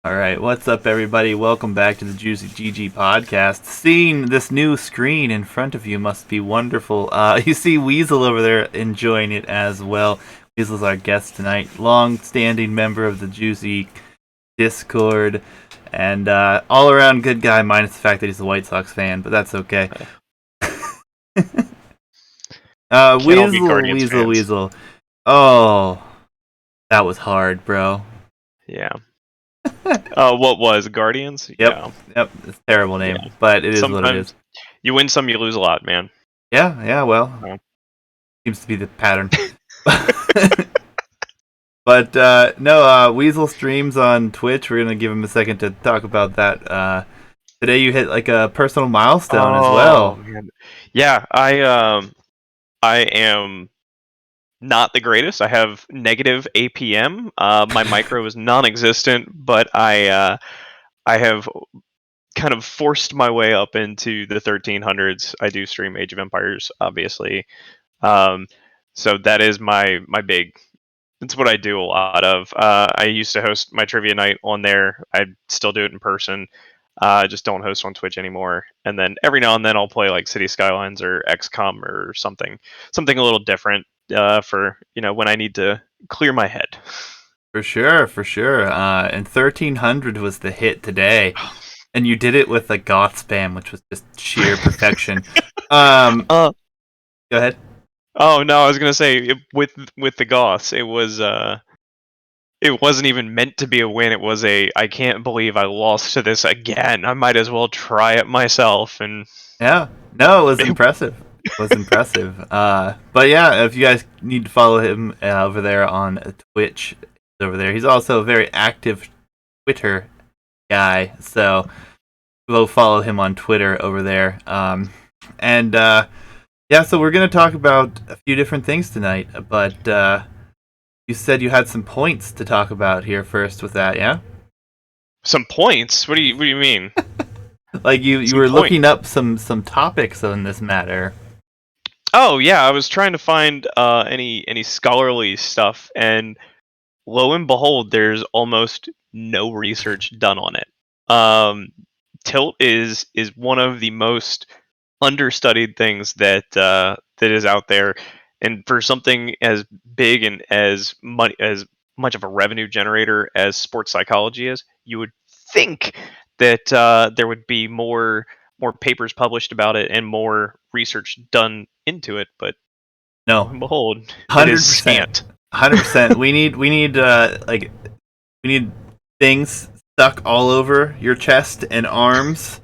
All right, what's up, everybody? Welcome back to the Juicy GG podcast. Seeing this new screen in front of you must be wonderful. You see Weasel over there enjoying it as well. Weasel's our guest tonight, long-standing member of the Juicy Discord, and all-around good guy, minus the fact that he's a White Sox fan, but that's okay. Can't all be Weasel, Guardians Weasel, fans. Weasel. Oh, that was hard, bro. Yeah. What was Guardians? Yep, it's a terrible name, Yeah. but it is what it Sometimes is. you win some, you lose a lot, man. Yeah, well, Oh. seems to be the pattern. But no, Weasel streams on Twitch. We're gonna give him a second to talk about that. Today you hit like a personal milestone as well. Man. Yeah, I am not the greatest. I have negative APM. My micro is non-existent, but I have kind of forced my way up into the 1300s. I do stream Age of Empires, obviously. Um, so that is my big. It's what I do a lot of. I used to host my trivia night on there. I still do it in person. I just don't host on Twitch anymore. And then every now and then I'll play like City Skylines or XCOM or something a little different for when I need to clear my head. For sure, for sure. And 1300 was the hit today, and you did it with a goth spam, which was just sheer perfection. Uh, Go ahead. oh no, I was gonna say with the Goths, it wasn't even meant to be a win. It was I can't believe I lost to this again. I might as well try it myself. And Yeah, no, it was impressive. It was impressive. But yeah, if you guys need to follow him over there on Twitch, over there. He's also a very active Twitter guy, so go follow him on Twitter over there. And yeah, so we're gonna talk about a few different things tonight, but you said you had some points to talk about here first with that, yeah? some points. What do you mean? Like you Some were point. looking up some topics on this matter. Oh yeah, I was trying to find any scholarly stuff, and lo and behold, there's almost no research done on it. Tilt is one of the most understudied things that is out there, and for something as big and as much of a revenue generator as sports psychology is, you would think that there would be more papers published about it and more research done into it, but lo No, and behold, it is 100%. scant. 100%. We need like we need things stuck all over your chest and arms.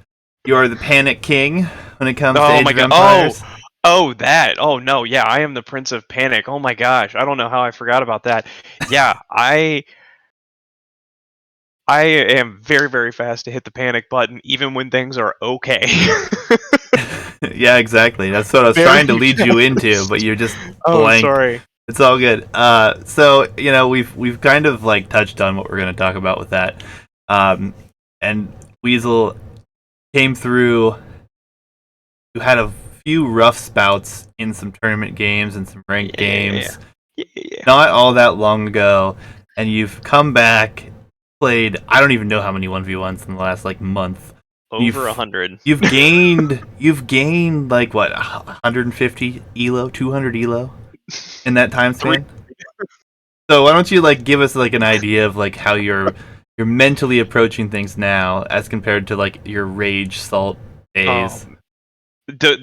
You are the Panic King when it comes to Oh Age my of god! Empires. Oh, that! Oh no! Yeah, I am the Prince of Panic. Oh my gosh! I don't know how I forgot about that. Yeah, I am very, very fast to hit the panic button, even when things are okay. Yeah, exactly. That's what I was Very trying to lead you into, but fast. you're just Oh, blanked. sorry. It's all good. So we've kind of like touched on what we're going to talk about with that. And Weasel came through. You had a few rough spouts in some tournament games and some ranked games, Yeah. not all that long ago, and you've come back, played. I don't even know how many 1v1s in the last like month. Over You've 100. you've gained like what 150 elo, 200 elo in that time Three. span. So why don't you like give us like an idea of like how you're mentally approaching things now as compared to like your rage salt days.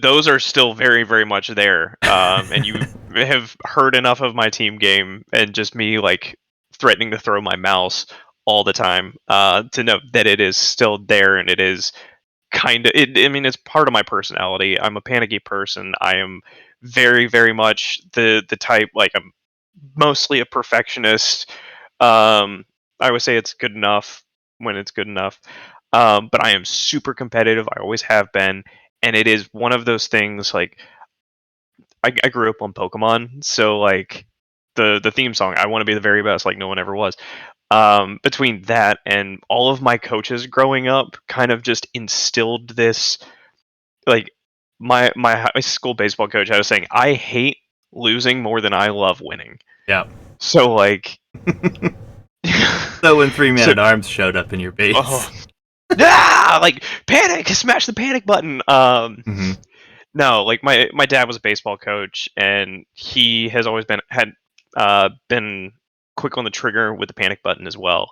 Those are still very, very much there. And you have heard enough of my team game and just me like threatening to throw my mouse all the time to know that it is still there, and it is I mean, it's part of my personality. I'm a panicky person. I am very, very much the type, like, I'm mostly a perfectionist. I would say it's good enough when it's good enough. But I am super competitive. I always have been, and it is one of those things. Like, I grew up on Pokemon, so like the theme song, "I want to be the very best," like no one ever was. Between that and all of my coaches growing up, kind of just instilled this, like, my high school baseball coach had a saying, "I hate losing more than I love winning." Yeah. So like So when 3 Man So, at Arms showed up in your base. oh, like panic, smash the panic button. Hmm. No, like my dad was a baseball coach, and he has always been quick on the trigger with the panic button as well.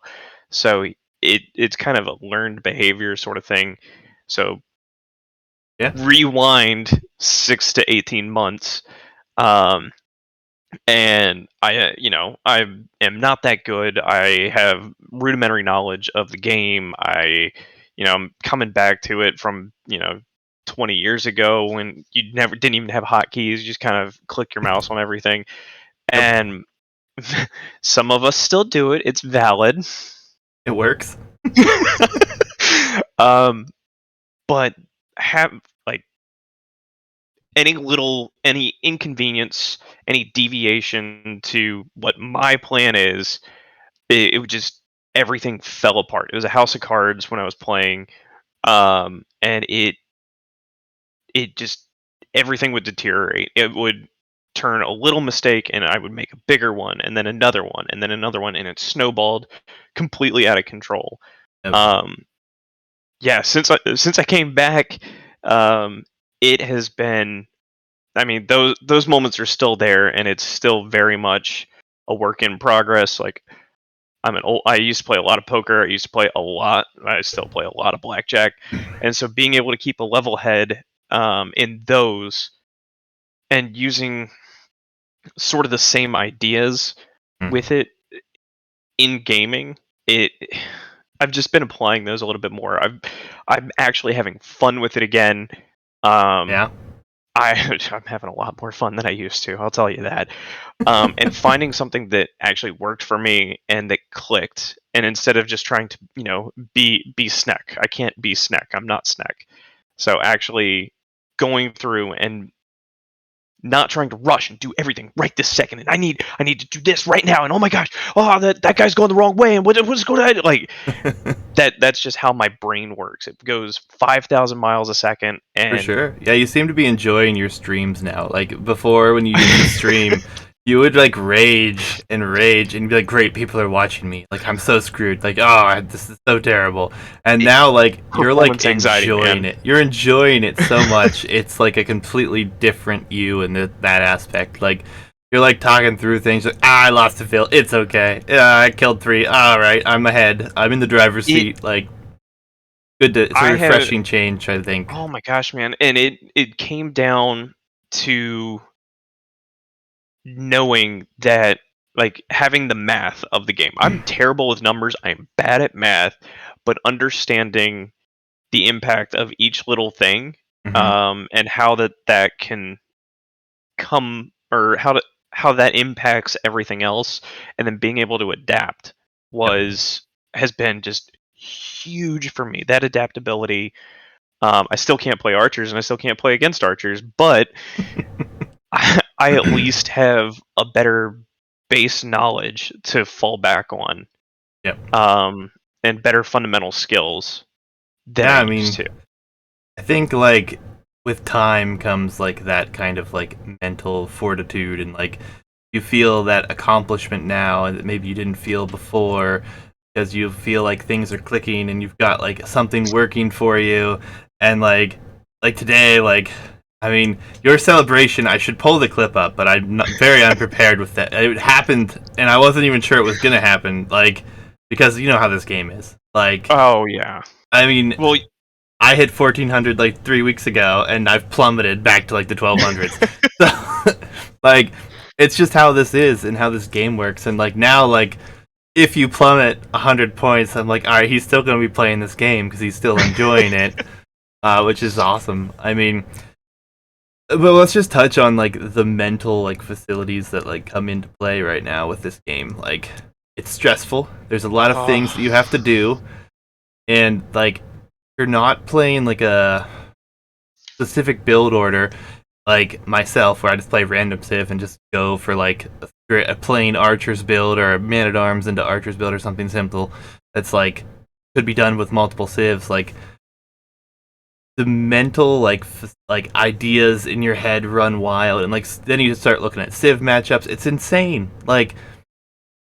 So it's kind of a learned behavior sort of thing. So Yeah. rewind 6 to 18 months, um, and I am not that good. I have rudimentary knowledge of the game. I'm coming back to it from 20 years ago when you never didn't even have hotkeys. You just kind of click your mouse on everything, Yep. and some of us still do it. It's valid. It works. um, but have like any inconvenience, any deviation to what my plan is, it would just everything fell apart. It was a house of cards when I was playing, and it just everything would deteriorate. It would turn a little mistake, and I would make a bigger one, and then another one, and then another one, and it snowballed completely out of control. Yep. Um, yeah, since I came back, um, it has been. I mean, those moments are still there, and it's still very much a work in progress. Like I used to play a lot of poker. I used to play a lot. I still play a lot of blackjack, and so being able to keep a level head in those and using sort of the same ideas Mm. with it in gaming, it I've just been applying those a little bit more. I'm actually having fun with it again. Um, Yeah. I'm having a lot more fun than I used to. I'll tell you that. And finding something that actually worked for me and that clicked, and instead of just trying to be Sneck, I can't be Sneck. I'm not Sneck. So actually going through and not trying to rush and do everything right this second, and I need to do this right now, and oh my gosh, oh that guy's going the wrong way, and what's going on, like that's just how my brain works. It goes 5,000 miles a second, For and sure. Yeah, you seem to be enjoying your streams now. Like before, when you used to stream, you would like rage and be like, "Great, people are watching me. Like I'm so screwed. Like, oh, this is so terrible." And it, now, like you're like performance anxiety, enjoying man. it. You're enjoying it so much. It's like a completely different you in that aspect. Like you're like talking through things. Like, I lost a field. It's okay. Yeah, I killed three. All right, I'm ahead. I'm in the driver's It seat. Like good to. It's a I had refreshing change, I think. Oh my gosh, man. And it came down to knowing that, like, having the math of the game. I'm terrible with numbers. I'm bad at math, but understanding the impact of each little thing, Hmm. and how that can come, or how that impacts everything else, and then being able to adapt Yep. was has been just huge for me. That adaptability. I still can't play archers, and I still can't play against archers, but I at least have a better base knowledge to fall back on, Yep. um, and better fundamental skills than I Yeah, I used mean, to. I think like with time comes like that kind of like mental fortitude and like you feel that accomplishment now and that maybe you didn't feel before because you feel like things are clicking and you've got like something working for you and like today like I mean your celebration I should pull the clip up but I'm not very unprepared with that. It happened and I wasn't even sure it was gonna happen like because you know how this game is. Like Oh yeah. I mean Well, I hit 1400 like 3 weeks ago, and I've plummeted back to like the 1200s. So, like, it's just how this is and how this game works. And like now, like if you plummet 100 points, I'm like, all right, he's still gonna be playing this game because he's still enjoying it, which is awesome. I mean, but let's just touch on like the mental like facilities that like come into play right now with this game. Like, it's stressful. There's a lot of things that you oh, have to do, and like you're not playing like a specific build order like myself where I just play random civ and just go for like a plain archer's build or a man at arms into archer's build or something simple that's like could be done with multiple civs. Like the mental like ideas in your head run wild and like then you start looking at civ matchups. It's insane. Like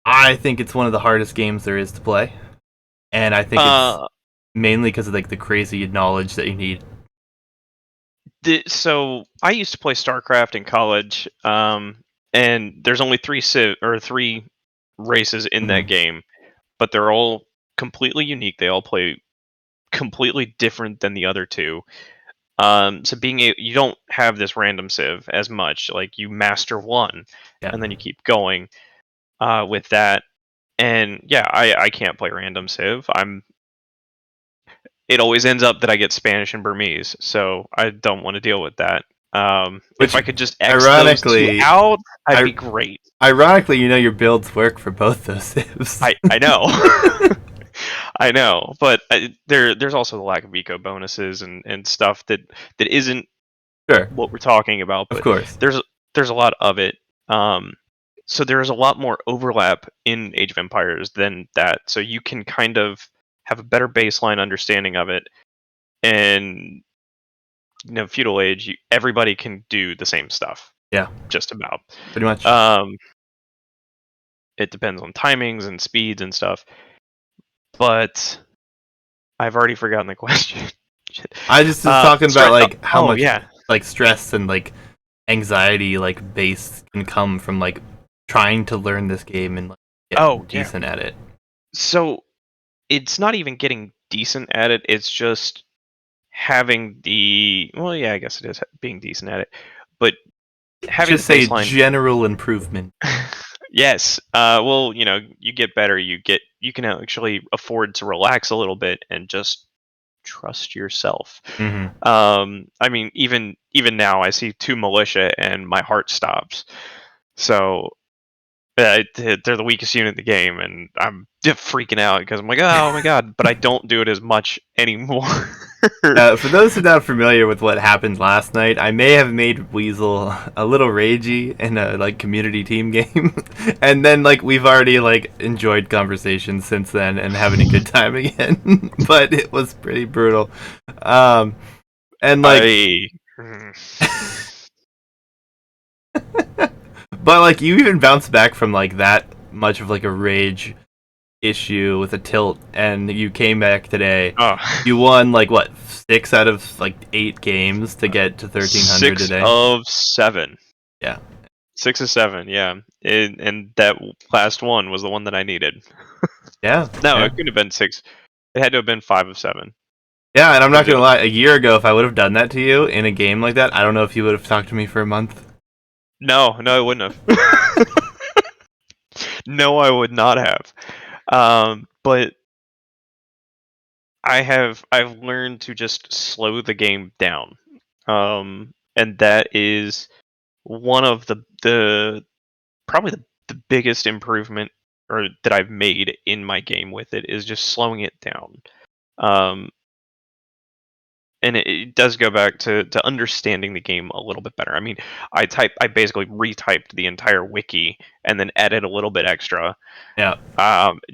I think it's one of the hardest games there is to play, and I think it's Uh, mainly because of like the crazy knowledge that you need. so I used to play StarCraft in college, and there's only three races in that Mhm. game, but they're all completely unique. They all play completely different than the other two. So you don't have this random civ as much. Like you master one, Yeah, and then you keep going with that. And yeah, I can't play random civ. It always ends up that I get Spanish and Burmese, so I don't want to deal with that. If which I could just X those two ironically, out, I'd I be great. ironically, your builds work for both those civs. I know. I know, but there's also the lack of eco bonuses and stuff that isn't Sure, what we're talking about, of but course. there's a lot of it. Um, so there's a lot more overlap in Age of Empires than that. So you can kind of have a better baseline understanding of it, and feudal age, everybody can do the same stuff, Yeah, just about. pretty much. Um, it depends on timings and speeds and stuff, but I've already forgotten the question. Shit. I just was talking about like how Oh much yeah. like stress and like anxiety like base can come from like trying to learn this game and like Oh get yeah. decent at it. So it's not even getting decent at it. It's just having yeah, I guess it is being decent at it, but Let's having the just say baseline. general improvement. Yes. Well, you get better. You can actually afford to relax a little bit and just trust yourself. Hmm. I mean, even now, I see two militia and my heart stops. So they're the weakest unit in the game, and I'm freaking out because I'm like, oh my god! But I don't do it as much anymore. For those who are not familiar with what happened last night, I may have made Weasel a little ragey in a like community team game, and then like we've already like enjoyed conversations since then and having a good time again. But it was pretty brutal, um, and like, I but like you even bounced back from like that much of like a rage issue with a tilt, and you came back today. oh, You won like what 6 out of like 8 games to get to 1300 six today. of seven. Yeah, 6 of 7, yeah. And that last one was the one that I needed. yeah, No, yeah, it couldn't have been six. It had to have been 5 of 7 yeah. And I'm not because it gonna was. lie. A year ago, if I would have done that to you in a game like that, I don't know if you would have talked to me for a month. No, no, it wouldn't have. No, I would not have. But I've learned to just slow the game down. And that is one of the probably the biggest improvement or that I've made in my game with it is just slowing it down. Um, and it does go back to understanding the game a little bit better. I mean, I basically retyped the entire wiki and then added a little bit extra, Yeah,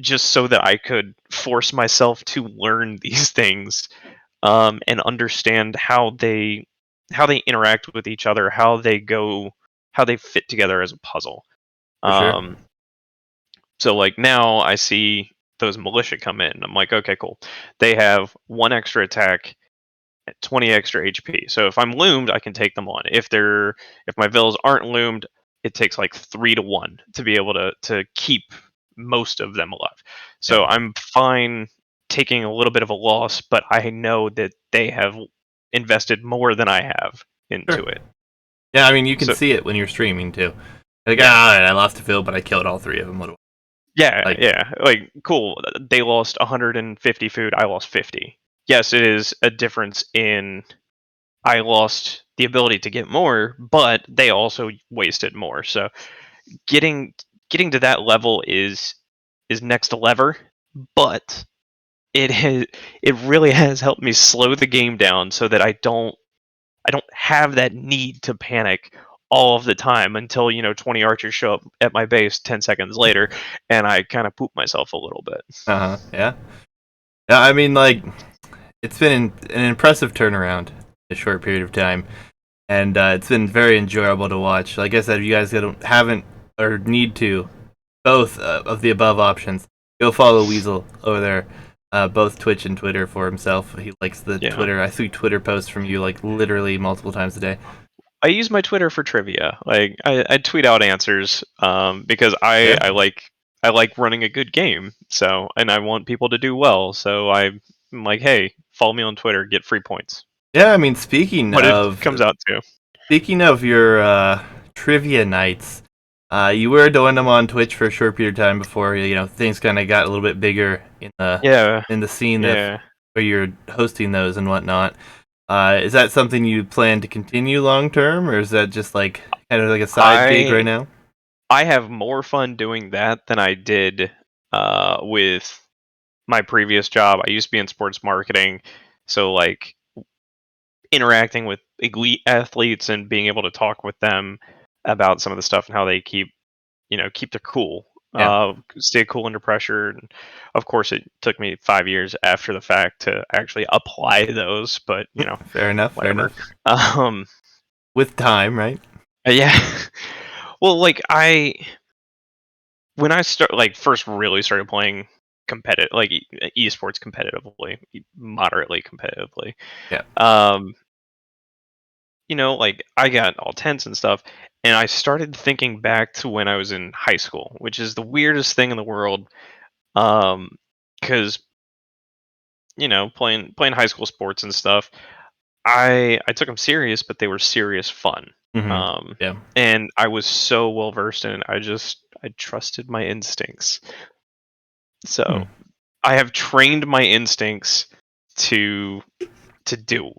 just so that I could force myself to learn these things, and understand how they interact with each other, how they fit together as a puzzle. for sure. Um, so like now I see those militia come in. I'm like, okay, cool. They have one extra attack, 20 extra HP. So if I'm loomed, I can take them on. If my villas aren't loomed, it takes like 3 to 1 to be able to keep most of them alive. Yeah, So I'm fine taking a little bit of a loss, but I know that they have invested more than I have into sure. it. Yeah, I mean you can So see it when you're streaming too. Like, yeah. all right, I lost a field, but I killed all 3 of them. What do Yeah, I like? yeah. Like cool. They lost 150 food, I lost 50. Yes, it is a difference in I lost the ability to get more, but they also wasted more. So getting getting to that level is next lever, but it really has helped me slow the game down so that I don't have that need to panic all of the time until 20 archers show up at my base 10 seconds later and I kind of poop myself a little bit. Uh huh. Yeah. Yeah. I mean, like, it's been an impressive turnaround in a short period of time, and it's been very enjoyable to watch. Like I said, if you guys haven't or need to both of the above options, go follow Weasel over there. Both Twitch and Twitter for himself. He likes the Yeah. Twitter. I see Twitter posts from you like literally multiple times a day. I use my Twitter for trivia. Like I tweet out answers because Yeah. I like running a good game. So and I want people to do well. So I'm like, hey, follow me on Twitter, get free points. Yeah, I mean, speaking What it of comes out to. speaking of your trivia nights, you were doing them on Twitch for a short period of time before things kind of got a little bit bigger Yeah, in the scene yeah. where you're hosting those and whatnot. Is that something you plan to continue long term, or is that just like kind of like a side gig right I now? I have more fun doing that than I did with my previous job. I used to be in sports marketing, so like interacting with elite athletes and being able to talk with them about some of the stuff and how they keep their cool, Yeah, stay cool under pressure. And of course, it took me 5 years after the fact to actually apply those, but fair enough. Fair whatever. enough. Um, With time, right? yeah. Well, like when I first really started playing competitive, like esports competitively, moderately competitively. Yeah. Um, like I got all tense and stuff, and I started thinking back to when I was in high school, which is the weirdest thing in the world. Because playing high school sports and stuff, I took them serious, but they were serious fun. Hmm. Um, Yeah. and I was so well versed in it. I trusted my instincts. Hmm. So I have trained my instincts to to do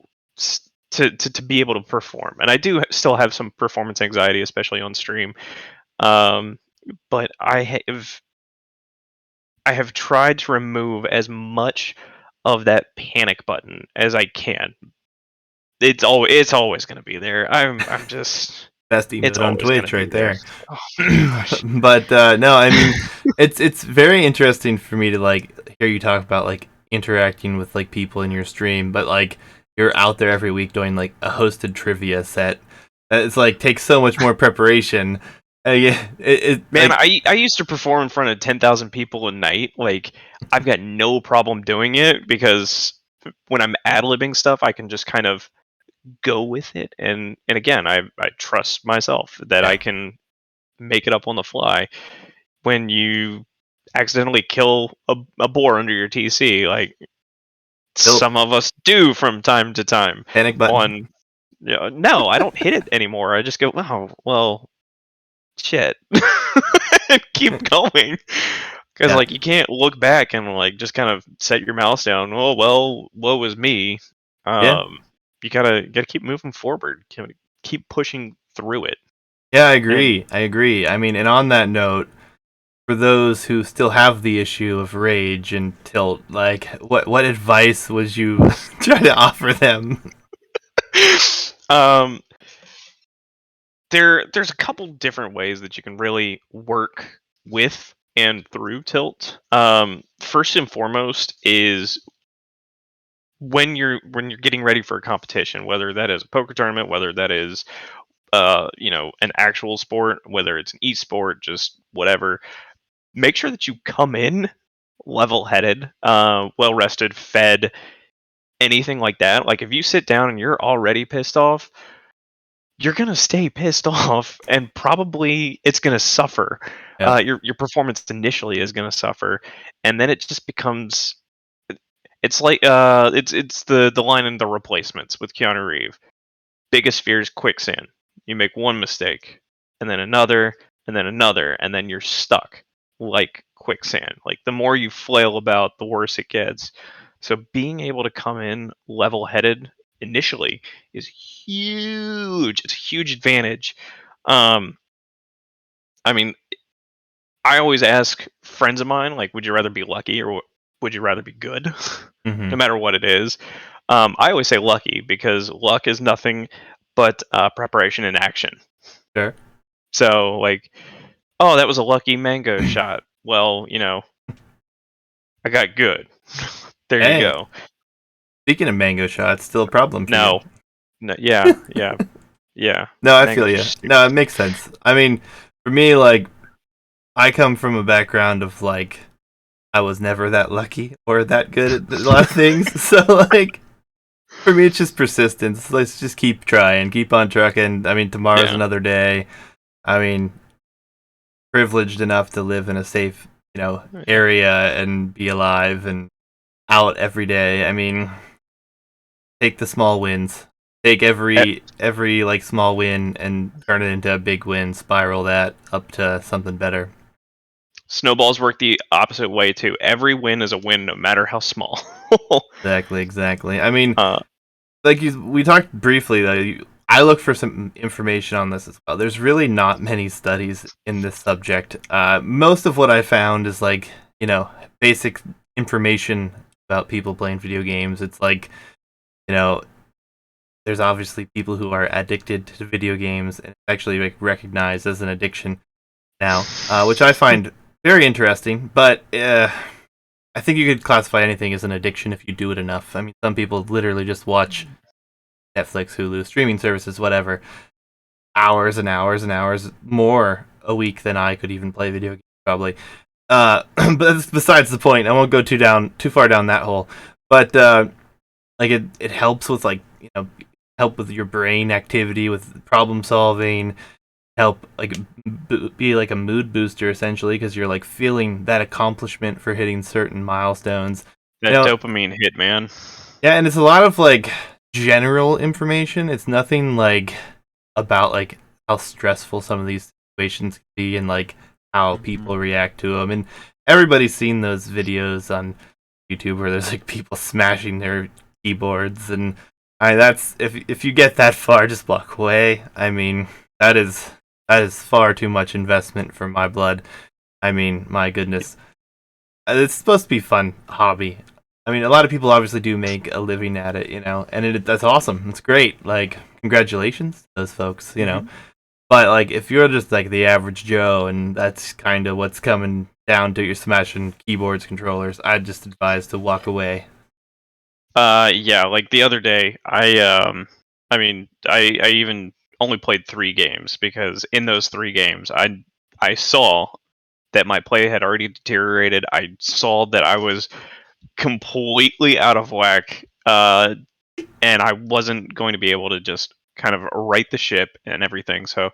to be able to perform, and I do still have some performance anxiety, especially on stream. Um, but I have tried to remove as much of that panic button as I can. It's always going to be there. I'm just Best it's emote on always going to Twitch be right there. there. Oh my gosh. But no, I mean, it's very interesting for me to like hear you talk about like interacting with like people in your stream, but like you're out there every week doing like a hosted trivia set. It's like takes so much more preparation. Yeah, Man, I used to perform in front of 10,000 people a night. Like, I've got no problem doing it because when I'm ad-libbing stuff, I can just kind of go with it. And again, I trust myself that yeah, I can make it up on the fly. When you accidentally kill a boar under your TC, like still some of us do from time to time panic button. on, no, I don't hit it anymore. I just go, oh, well, shit. And keep going. Because Yeah, like you can't look back and like just kind of set your mouse down. Oh well, woe is me. yeah, Um, you gotta keep moving forward. Keep pushing through it. yeah. I And agree. I agree. I mean, and on that note, for those who still have the issue of rage and tilt, like what advice would you try to offer them? um, there's a couple different ways that you can really work with and through tilt. First and foremost is when you're getting ready for a competition, whether that is a poker tournament, whether that is an actual sport, whether it's an e-sport, just whatever, make sure that you come in level-headed, well rested, fed, anything like that. Like if you sit down and you're already pissed off, you're gonna stay pissed off, and probably it's gonna suffer. Yep. Your performance initially is gonna suffer, and then it just becomes. It's like it's the line in The Replacements with Keanu Reeves. Biggest fear is quicksand. You make one mistake, and then another, and then you're stuck like quicksand. Like the more you flail about, the worse it gets. So being able to come in level headed initially is huge. It's a huge advantage. Um, I mean, I always ask friends of mine, like, would you rather be lucky or would you rather be good? No Hmm. matter what it is. I always say lucky because luck is nothing but preparation and action. Sure. So, like, oh, that was a lucky mango shot. Well, I got good. There you Hey, go. speaking of mango shots, still a problem for you. No, no, yeah, yeah, yeah. No, I feel Mangoes are you. stupid. No, it makes sense. I mean, for me, like I come from a background of like I was never that lucky or that good at a lot of things. So like for me, it's just persistence. Let's just keep trying, keep on trucking. I mean, tomorrow's Yeah. another day. I mean, privileged enough to live in a safe, area and be alive and out every day. I mean, take the small wins. Take E- every like small win and turn it into a big win. Spiral that up to something better. Snowballs work the opposite way too. Every win is a win, no matter how small. Exactly, exactly. I mean, uh, we talked briefly though. I look for some information on this as well. There's really not many studies in this subject. Most of what I found is like basic information about people playing video games. It's like you know there's obviously people who are addicted to video games and it's actually like recognized as an addiction now, which I find very interesting. But I think you could classify anything as an addiction if you do it enough. I mean, some people literally just watch Netflix, Hulu, streaming services, whatever, hours and hours and hours more a week than I could even play video games, probably. But that's besides the point. I won't go too far down that hole. But like it helps with like help with your brain activity, with problem solving, help like be like a mood booster essentially because you're like feeling that accomplishment for hitting certain milestones. You that know, dopamine hit, man. yeah, and it's a lot of like general information. It's nothing like about like how stressful some of these situations can be and like how Mhm. people react to them. And everybody's seen those videos on YouTube where there's like people smashing their keyboards, and that's if you get that far, just walk away. I mean, that is that is far too much investment for my blood. I mean, my goodness, it's supposed to be fun hobby. I mean, a lot of people obviously do make a living at it, and that's awesome. It's great. Like, congratulations, to those folks. Mhm. But like, if you're just like the average Joe, and that's kind of what's coming down to, you're smashing keyboards, controllers, I'd just advise to walk away. Yeah, like the other day, I mean, I even only played 3 games because in those 3 games, I saw that my play had already deteriorated. I saw that I was completely out of whack, and I wasn't going to be able to just kind of right the ship and everything. So,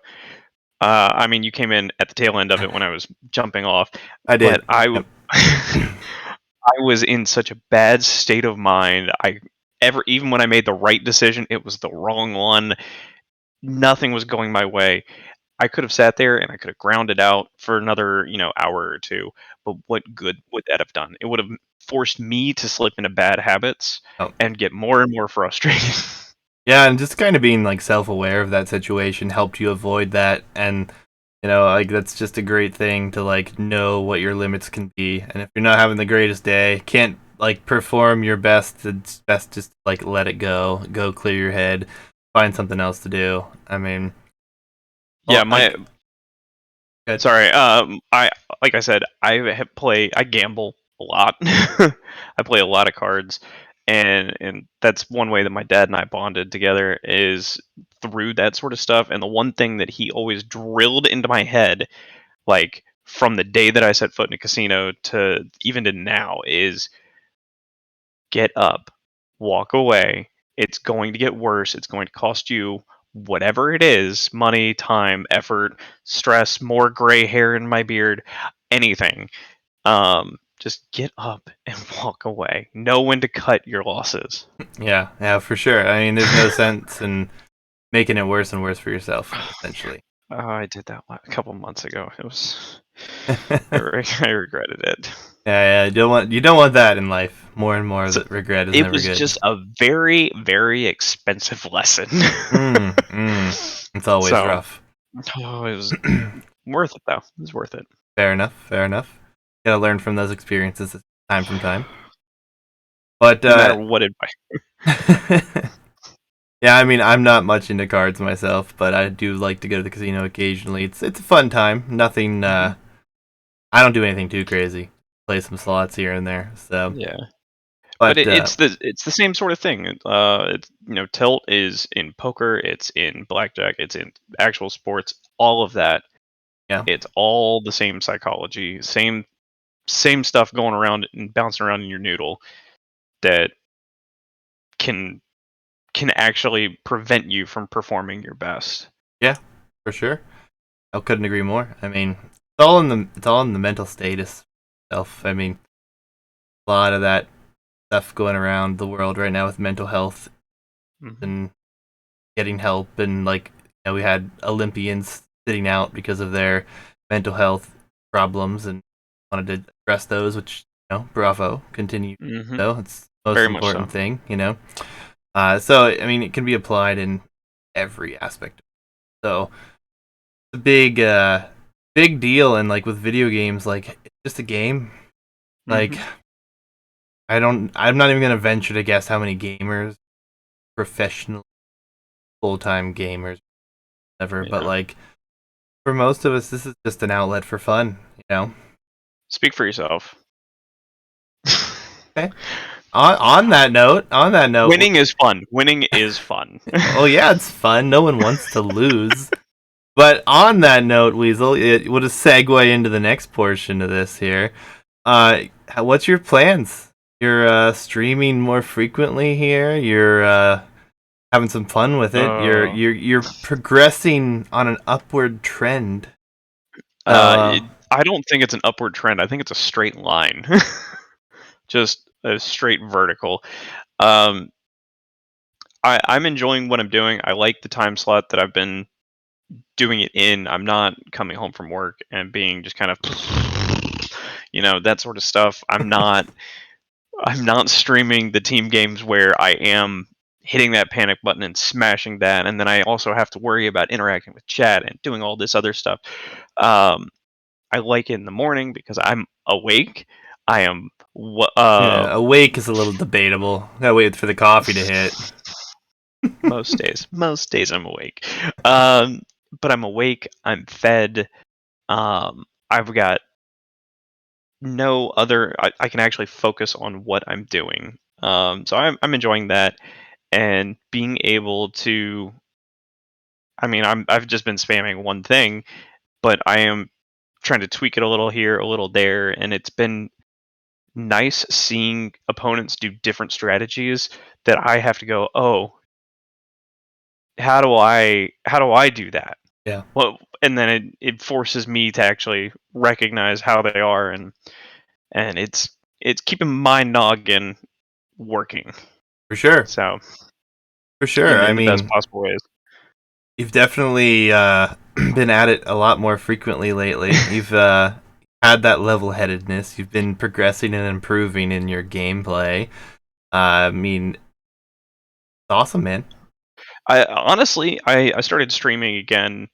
I mean, you came in at the tail end of it when I was jumping off, I but did. Yep. I was in such a bad state of mind. Even when I made the right decision, it was the wrong one. Nothing was going my way. I could have sat there and I could have ground it out for another, hour or two. But what good would that have done? It would have forced me to slip into bad habits Oh. and get more and more frustrated. Yeah, and just kind of being like self-aware of that situation helped you avoid that, and like that's just a great thing to like know what your limits can be. And if you're not having the greatest day, can't like perform your best, it's best just like let it go clear your head, find something else to do. I mean, Yeah, well, my like good. sorry. I like I said, I gamble a lot. I play a lot of cards, and that's one way that my dad and I bonded together is through that sort of stuff. And the one thing that he always drilled into my head, like from the day that I set foot in a casino to even to now, is get up, walk away. It's going to get worse. It's going to cost you whatever it is, money, time, effort, stress, more gray hair in my beard, anything. Just get up and walk away. Know when to cut your losses. Yeah, yeah, for sure. I mean, there's no sense in making it worse and worse for yourself, essentially. Oh, I did that a couple months ago. It was I regretted it. Yeah, yeah, you don't want that in life. More and more So that regret is it never was good. just a very, very expensive lesson. It's always So rough. oh, it was worth it though. It was worth it. Fair enough. Fair enough. Gotta learn from those experiences time from time. But No matter what advice. yeah, I mean, I'm not much into cards myself, but I do like to go to the casino occasionally. It's a fun time. Nothing. Mhm. I don't do anything too crazy. Play some slots here and there. So, Yeah, but but it's the same sort of thing. It's tilt is in poker, it's in blackjack, it's in actual sports, all of that. Yeah. It's all the same psychology, same stuff going around and bouncing around in your noodle that can actually prevent you from performing your best. Yeah, for sure. I couldn't agree more. I mean, it's all in the mental status itself. I mean, a lot of that stuff going around the world right now with mental health Hmm. and getting help, and like we had Olympians sitting out because of their mental health problems, and wanted to address those, which bravo, continue. Hmm. So it's the most Very much so. important thing. So I mean, it can be applied in every aspect. So it's a big deal, and like with video games, like it's just a game. Like Hmm. I'm not even gonna venture to guess how many gamers, professional, full time gamers, ever. But Yeah. like for most of us, this is just an outlet for fun. Speak for yourself. Okay. On that note, Winning is fun. Winning is fun. oh yeah, it's fun. No one wants to lose. But on that note, Weasel, we'll just segue into the next portion of this here. What's your plans? You're streaming more frequently here. You're having some fun with it. You're Oh. you're you're progressing on an upward trend. Uh, Uh, it, I don't think it's an upward trend. I think it's a straight line, just a straight vertical. Um, I'm enjoying what I'm doing. I like the time slot that I've been doing it in. I'm not coming home from work and being just kind of, that sort of stuff. I'm not streaming the team games where I am hitting that panic button and smashing that, and then I also have to worry about interacting with chat and doing all this other stuff. Um, I like it in the morning because I'm awake. I am yeah, awake is a little debatable. Gotta wait for the coffee to hit. most days. Most days I'm awake. Um, but I'm awake. I'm fed. I've got no other. I can actually focus on what I'm doing. So I'm enjoying that and being able to. I mean, I've just been spamming one thing, but I am trying to tweak it a little here, a little there, and it's been nice seeing opponents do different strategies that I have to go, oh, how do I do that? Yeah, Well, and then it forces me to actually recognize how they are, and it's keeping my noggin working. for sure, So for sure. in I in the best mean, possible ways. you've definitely been at it a lot more frequently lately. You've had that level-headedness. You've been progressing and improving in your gameplay. I mean, it's awesome, man. I honestly, I started streaming again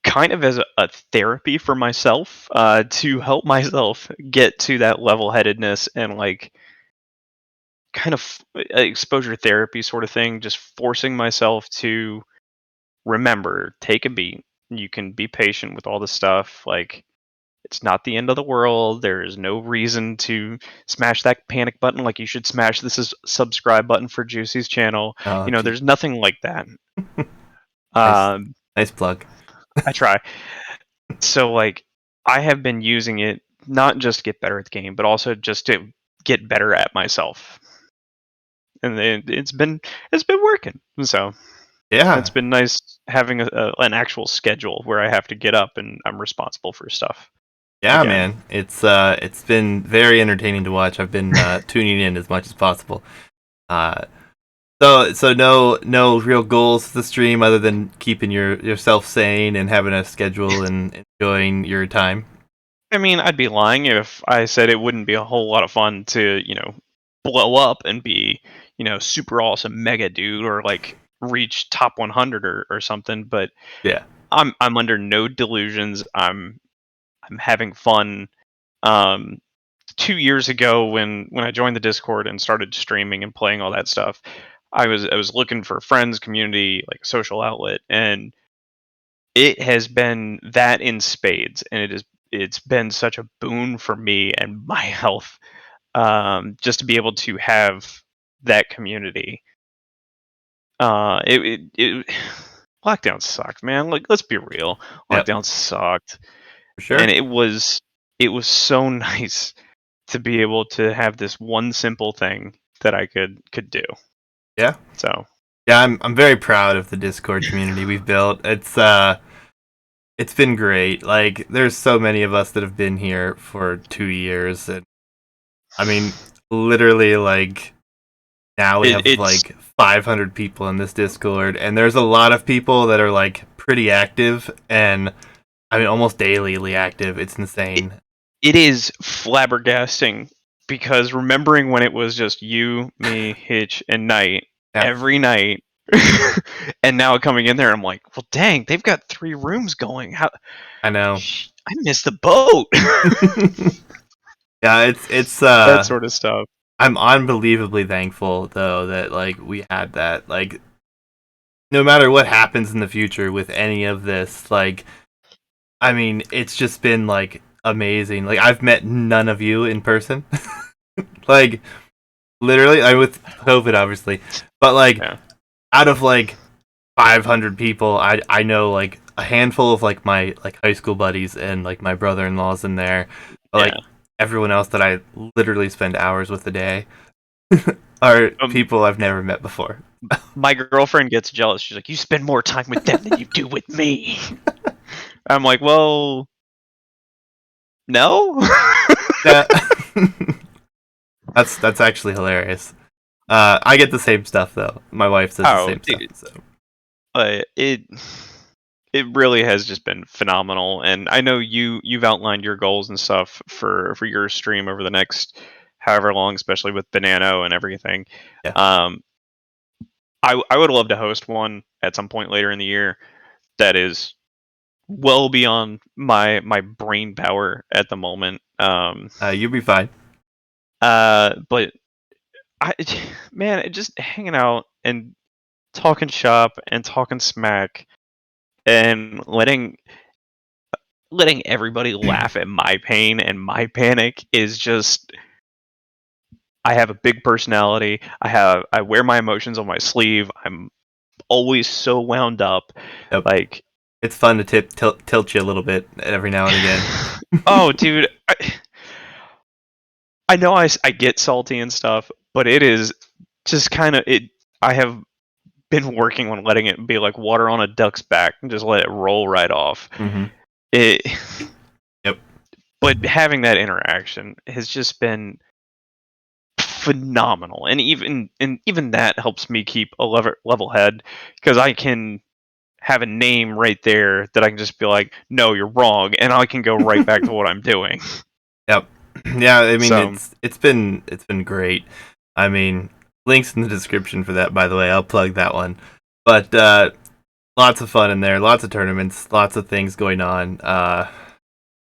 kind of as a therapy for myself, to help myself get to that level-headedness and like kind of exposure therapy sort of thing, just forcing myself to remember, take a beat. You can be patient with all the stuff. Like, it's not the end of the world. There is no reason to smash that panic button like you should smash this subscribe button for Juicy's channel. Oh, gee. There's nothing like that. Nice, Um, nice plug. I try. So, like, I have been using it not just to get better at the game, but also just to get better at myself. And it's been working. So it's Yeah, been nice having an actual schedule where I have to get up and I'm responsible for stuff yeah, again. man. It's been very entertaining to watch. I've been tuning in as much as possible. Uh, so no real goals for the stream other than keeping yourself sane and having a schedule and enjoying your time. I mean, I'd be lying if I said it wouldn't be a whole lot of fun to, blow up and be, super awesome mega dude or like reach top 100 or something. But Yeah, I'm under no delusions. I'm having fun. Um, 2 years ago when I joined the Discord and started streaming and playing all that stuff, I was looking for friends, community, like a social outlet, and it has been that in spades, and it's been such a boon for me and my health, just to be able to have that community. It lockdown sucked, man. Like, let's be real, Yep, lockdown sucked, for and sure. it was so nice to be able to have this one simple thing that I could do. Yeah, So yeah. I'm very proud of the Discord community we've built. It's been great. Like, there's so many of us that have been here for 2 years, and I mean, literally, like now we it, have it's like 500 people in this Discord, and there's a lot of people that are like pretty active, and I mean, almost daily active. It's it, insane. it is flabbergasting because remembering when it was just you, me, Hitch, and Knight Yeah, every night, and now coming in there, I'm like, well, dang, they've got 3 rooms going. How I know. I missed the boat. Yeah, it's That sort of stuff. I'm unbelievably thankful though that like we had that. Like, no matter what happens in the future with any of this, like, I mean, it's just been like amazing. Like, I've met none of you in person. Like, literally, I with COVID obviously, but like Yeah, out of like 500 people, I know like a handful of like my like high school buddies and like my brother-in-law's in there. But yeah. like everyone else that I literally spend hours with a day are Um, people I've never met before. my girlfriend gets jealous. She's like, "You spend more time with them than you do with me." I'm like, "Well, no." Yeah. That's actually hilarious. I get the same stuff though. My wife says the Oh, same stuff. dude, So but it really has just been phenomenal, and I know you've outlined your goals and stuff for your stream over the next however long, especially with Banano and everything. yeah, Um, I would love to host one at some point later in the year that is well beyond my brain power at the moment. you'll be fine. But I, man, just hanging out and talking shop and talking smack and letting everybody laugh at my pain and my panic is just. I have a big personality. I wear my emotions on my sleeve. I'm always so wound up. Yep. Like, It's fun to tilt you a little bit every now and again. oh, dude, I know I get salty and stuff, but it is just kind of it. I have been working on letting it be like water on a duck's back and just let it roll right off. Hmm. It, Yep. but having that interaction has just been phenomenal, and even that helps me keep a level head because I can have a name right there that I can just be like, no, you're wrong, and I can go right back to what I'm doing. Yep. Yeah, I mean, So, it's been great. I mean, links in the description for that, by the way. I'll plug that one. But lots of fun in there, lots of tournaments, lots of things going on.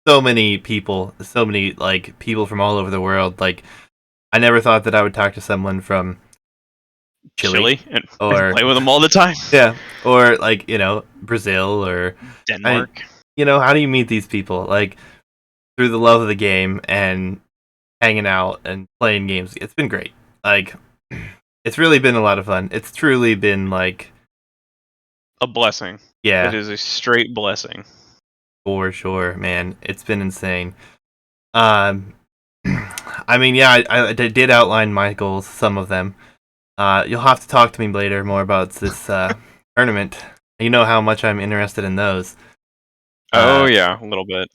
So many people, so many like people from all over the world. Like, I never thought that I would talk to someone from Chile Chili and or play with them all the time. yeah, or like, Brazil or I Denmark. how do you meet these people? Like, through the love of the game and hanging out and playing games. It's been great. Like, it's really been a lot of fun. It's truly been like, A blessing. It yeah, is a straight blessing. for sure, man. It's been insane. Um, I mean, yeah, I did outline my goals, some of them. You'll have to talk to me later more about this tournament. You know how much I'm interested in those. Oh Uh, yeah, a little bit.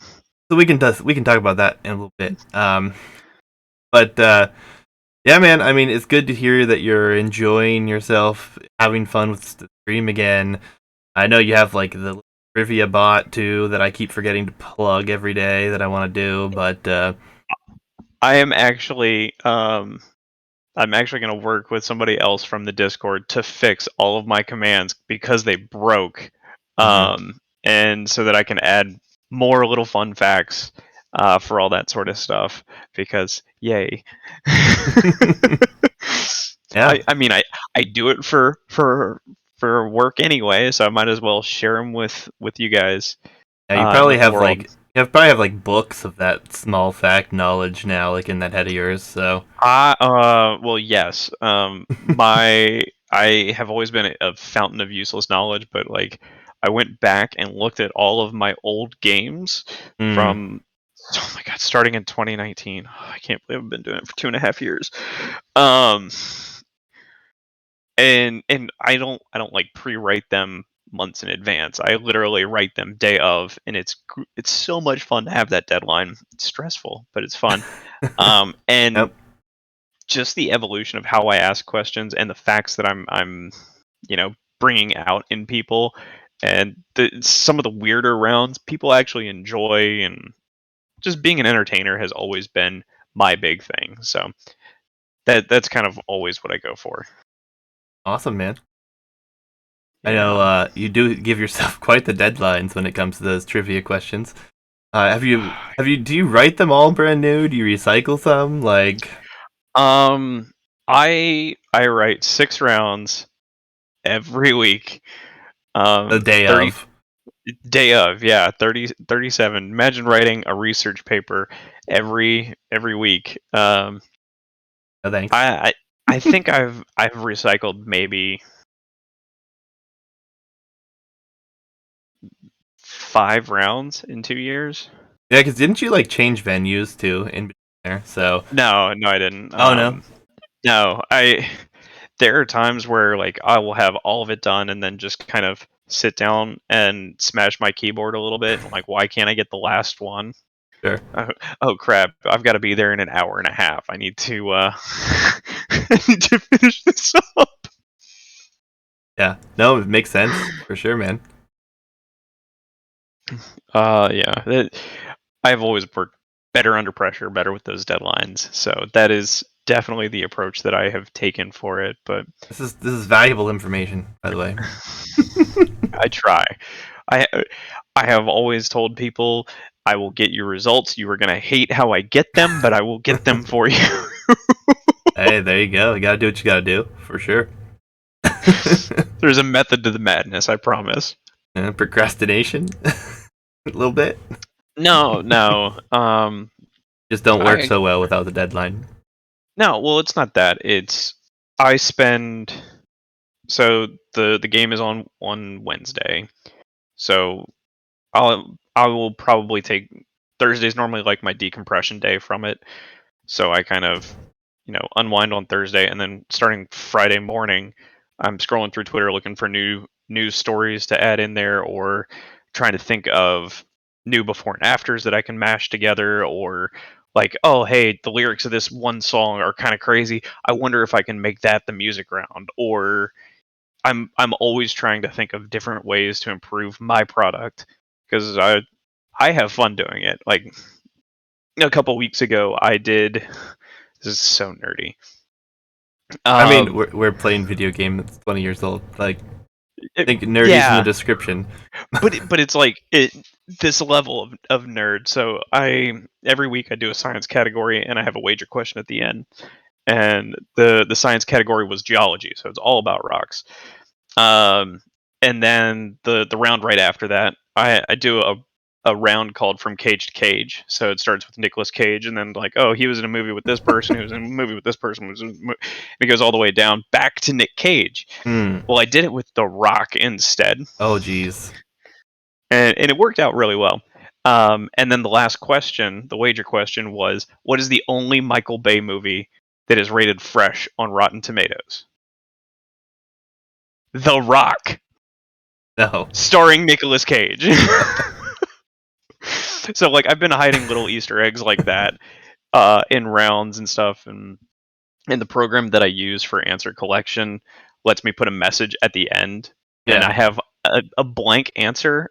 so we can talk about that in a little bit. But yeah, man. I mean, it's good to hear that you're enjoying yourself, having fun with the stream again. I know you have like the trivia bot too that I keep forgetting to plug every day that I want to do, but I am actually I'm actually going to work with somebody else from the Discord to fix all of my commands because they broke. mhm. And so that I can add more little fun facts for all that sort of stuff because yay. Yeah, I mean I do it for work anyway, so I might as well share them with you guys yeah. You and probably with the have world. like books of that small fact knowledge now, like in that head of yours. So Well, yes. My I have always been a fountain of useless knowledge, but like I went back and looked at all of my old games Mm. from, oh my god, starting in 2019. Oh, I can't believe I've been doing it for 2.5 years. Um, and I don't like pre-write them months in advance. I literally write them day of, and it's so much fun to have that deadline. It's stressful, but it's fun. And Yep. just the evolution of how I ask questions and the facts that I'm bringing out in people, and some of the weirder rounds people actually enjoy, and just being an entertainer has always been my big thing. So that's kind of always what I go for. Awesome, man. I know Yeah. you do give yourself quite the deadlines when it comes to those trivia questions. Do you write them all brand new? Do you recycle some? Like Um, I write 6 rounds every week. the day 30 of? day of, yeah, 37. Imagine writing a research paper every week. No thanks. I I think I've recycled maybe 5 rounds in 2 years. Yeah, because didn't you like change venues too in between there? So No, no, I didn't. oh no, No, I there are times where like I will have all of it done and then just kind of sit down and smash my keyboard a little bit. Like, why can't I get the last one? sure. Oh, oh crap! I've got to be there in an hour and a half. I need to I need to finish this up. Yeah, no, it makes sense for sure, man. Yeah. I've always worked better under pressure, better with those deadlines. So that is definitely the approach that I have taken for it. But This is valuable information, by the way. I try. I I have always told people I will get your results. You are gonna hate how I get them, but I will get them for you. Hey, there you go. You gotta do what you gotta do for sure. There's a method to the madness, I promise. Procrastination, a little bit. No, no. Just don't work I so well without the deadline. no. Well, it's not that. It's I spend. So the game is on Wednesday. So I will probably take Thursday's normally like my decompression day from it. So I kind of, unwind on Thursday, and then starting Friday morning, I'm scrolling through Twitter looking for new news stories to add in there, or trying to think of new before and afters that I can mash together, or like, oh hey, the lyrics of this one song are kind of crazy. I wonder if I can make that the music round, or I'm always trying to think of different ways to improve my product because I have fun doing it. Like a couple weeks ago, I did. This is so nerdy. I mean, Um, we're playing video game that's 20 years old. Like, I think nerdy's in the yeah, description. but it's like this level of nerd. So I every week I do a science category and I have a wager question at the end. And the science category was geology, so it's all about rocks. Um, and then the round right after that, I do a round called From Cage to Cage. So it starts with Nicolas Cage, and then like, oh, he was in a movie with this person, who was in a movie with this person, and it goes all the way down back to Nick Cage. Hmm. Well, I did it with The Rock instead, Oh, geez. and it worked out really well. And then the last question, the wager question, was, what is the only Michael Bay movie that is rated fresh on Rotten Tomatoes? The Rock, No. starring Nicolas Cage. So like I've been hiding little Easter eggs like that in rounds and stuff, and the program that I use for answer collection lets me put a message at the end, and Yeah. I have a blank answer.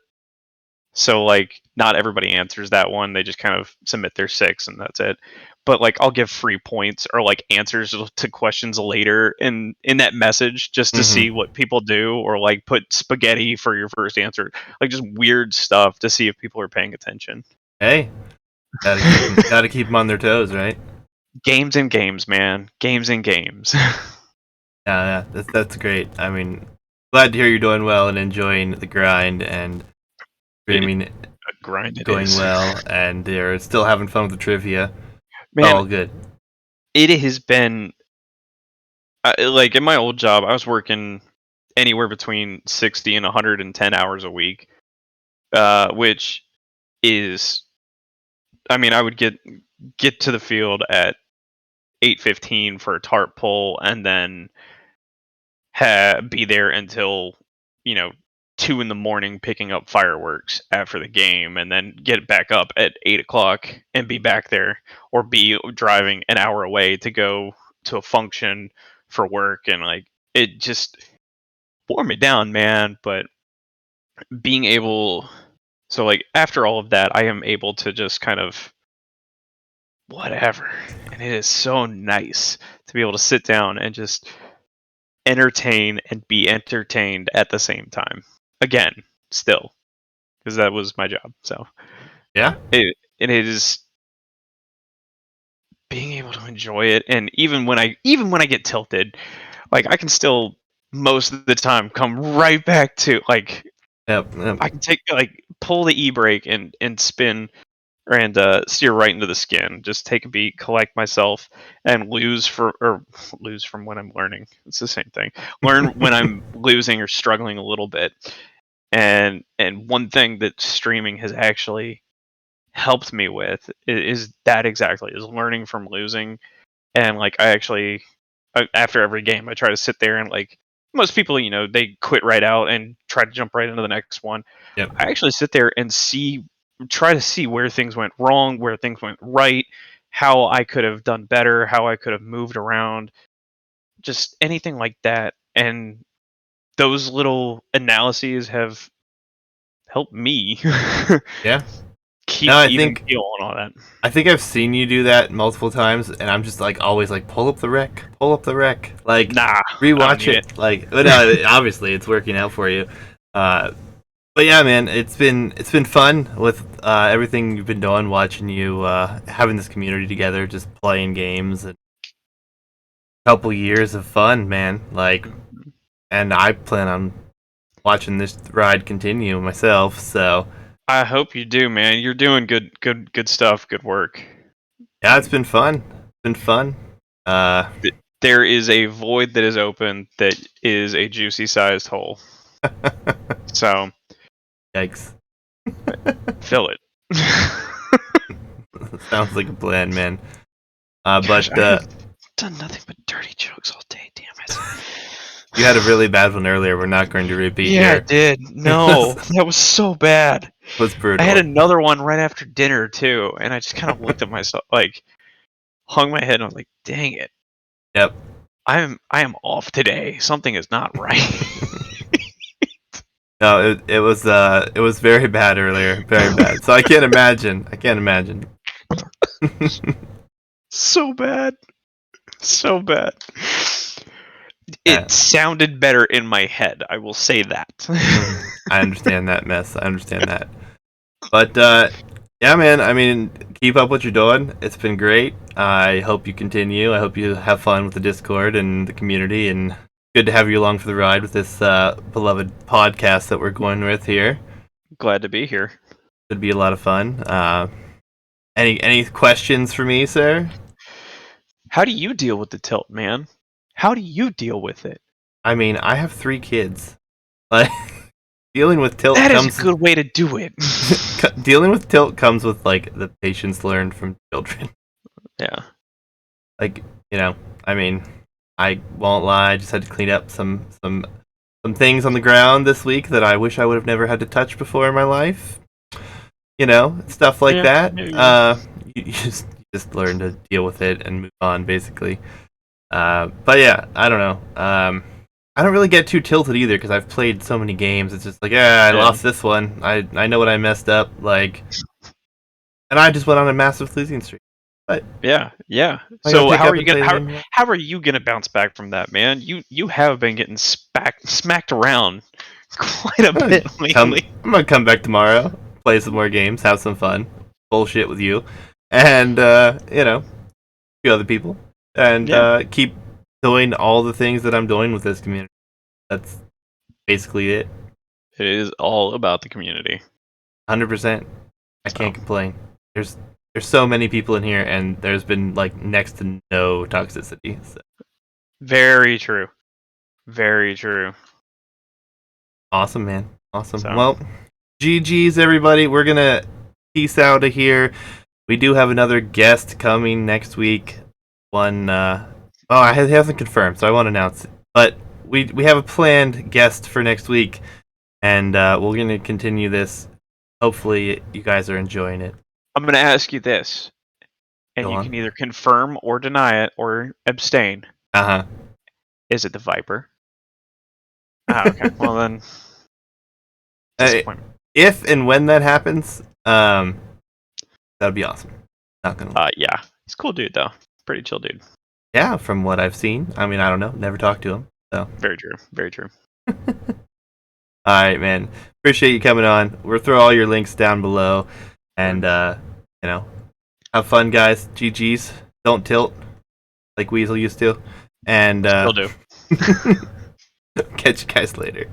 So like not everybody answers that one; they just kind of submit their six, and that's it. But like I'll give free points or like answers to questions later in that message just to see Mm-hmm. what people do, or like put spaghetti for your first answer, like just weird stuff to see if people are paying attention. Hey, gotta keep them on their toes, right? Games and games, man. Games and games. Yeah, yeah. That's great. I mean, glad to hear you're doing well and enjoying the grind and It, streaming a grind it going is. well, and you're still having fun with the trivia. Man, All good. it has been like in my old job, I was working anywhere between 60 and 110 hours a week, which is, I mean, I would get to the field at 8:15 for a tarp pull, and then be there until, you know, 2 in the morning picking up fireworks after the game, and then get back up at 8 o'clock and be back there, or be driving an hour away to go to a function for work, and like it just wore me down, man. But being able, so like after all of that, I am able to just kind of whatever, and it is so nice to be able to sit down and just entertain and be entertained at the same time. Again, still, because that was my job. So Yeah. it is being able to enjoy it, and even when I get tilted, like I can still most of the time come right back to like Yep. Yep. I can take like pull the e brake and spin and steer right into the skin. Just take a beat, collect myself, and lose from when I'm learning. It's the same thing. Learn when I'm losing or struggling a little bit. And one thing that streaming has actually helped me with is that exactly is learning from losing. And like after every game, I try to sit there and like most people, they quit right out and try to jump right into the next one. Yep. I actually sit there and try to see where things went wrong, where things went right, how I could have done better, how I could have moved around, just anything like that. And those little analyses have helped me Yeah. No, keep even keel on all that. I think I've seen you do that multiple times, and I'm just like always like pull up the rec, like Nah, I don't rewatch need it. it, like. But no, obviously it's working out for you. Uh, but yeah, man, it's been fun with everything you've been doing, watching you having this community together, just playing games, and a couple years of fun, man. Like, and I plan on watching this ride continue myself. So I hope you do, man. You're doing good stuff, good work. yeah, it's been fun. It's been fun. Uh, There is a void that is open that is a juicy sized hole. So yikes. fill it. Sounds like a plan, man. Gosh, But I have done nothing but dirty jokes all day. Damn it. you had a really bad one earlier. We're not going to repeat Yeah, I here. did. No, that was so bad. Was I had brutal. another one right after dinner too, and I just kind of looked at myself, like, hung my head, and I was like, "Dang it, Yep. I am off today. Something is not right." No, it was very bad earlier. Very bad. So I can't imagine. I can't imagine. So bad, so bad. Yeah. It sounded better in my head. I will say that. I understand that mess. I understand that. But yeah, man. I mean, keep up what you're doing. It's been great. I hope you continue. I hope you have fun with the Discord and the community, and good to have you along for the ride with this beloved podcast that we're going with here. Glad to be here. It'd be a lot of fun. Any questions for me, sir? How do you deal with the tilt, man? How do you deal with it? I mean, I have 3 kids. Like dealing with tilt That is a comes good way to do it. dealing with tilt comes with like the patience learned from children. Yeah. Like, I mean, I won't lie, I just had to clean up some things on the ground this week that I wish I would have never had to touch before in my life. Stuff like Yeah, that. yeah. You just learn to deal with it and move on, basically. But yeah, I don't know. I don't really get too tilted either because I've played so many games. It's just like, I lost this one. I know what I messed up. Like, and I just went on a massive losing streak. But Yeah. I gotta So pick how are up you and play gonna the how game again. how are you gonna bounce back from that, man? You have been getting smacked around quite a I'm bit gonna come. lately. I'm gonna come back tomorrow, play some more games, have some fun, bullshit with you, and a few other people, and Yeah. keep doing all the things that I'm doing with this community. That's basically it. It is all about the community. 100%. I So can't complain. There's there's so many people in here, and there's been like next to no toxicity. So. Very true. Very true. Awesome, man. Awesome. So Well, GG's, everybody. We're going to peace out of here. We do have another guest coming next week. One, I hasn't confirmed, so I won't announce it. But we have a planned guest for next week, and we're going to continue this. Hopefully, you guys are enjoying it. I'm going to ask you this, and Go you on. can either confirm or deny it or abstain. Uh-huh. Is it the Viper? Okay. Well then, disappointment. If and when that happens, that'd be awesome. Not gonna lie. Yeah, he's a cool dude though. Pretty chill dude. Yeah, from what I've seen. I mean, I don't know. Never talked to him. So Very true. Very true. all right, man. Appreciate you coming on. We'll throw all your links down below, and have fun, guys. GGs. Don't tilt like Weasel used to, and Still do. catch you guys later.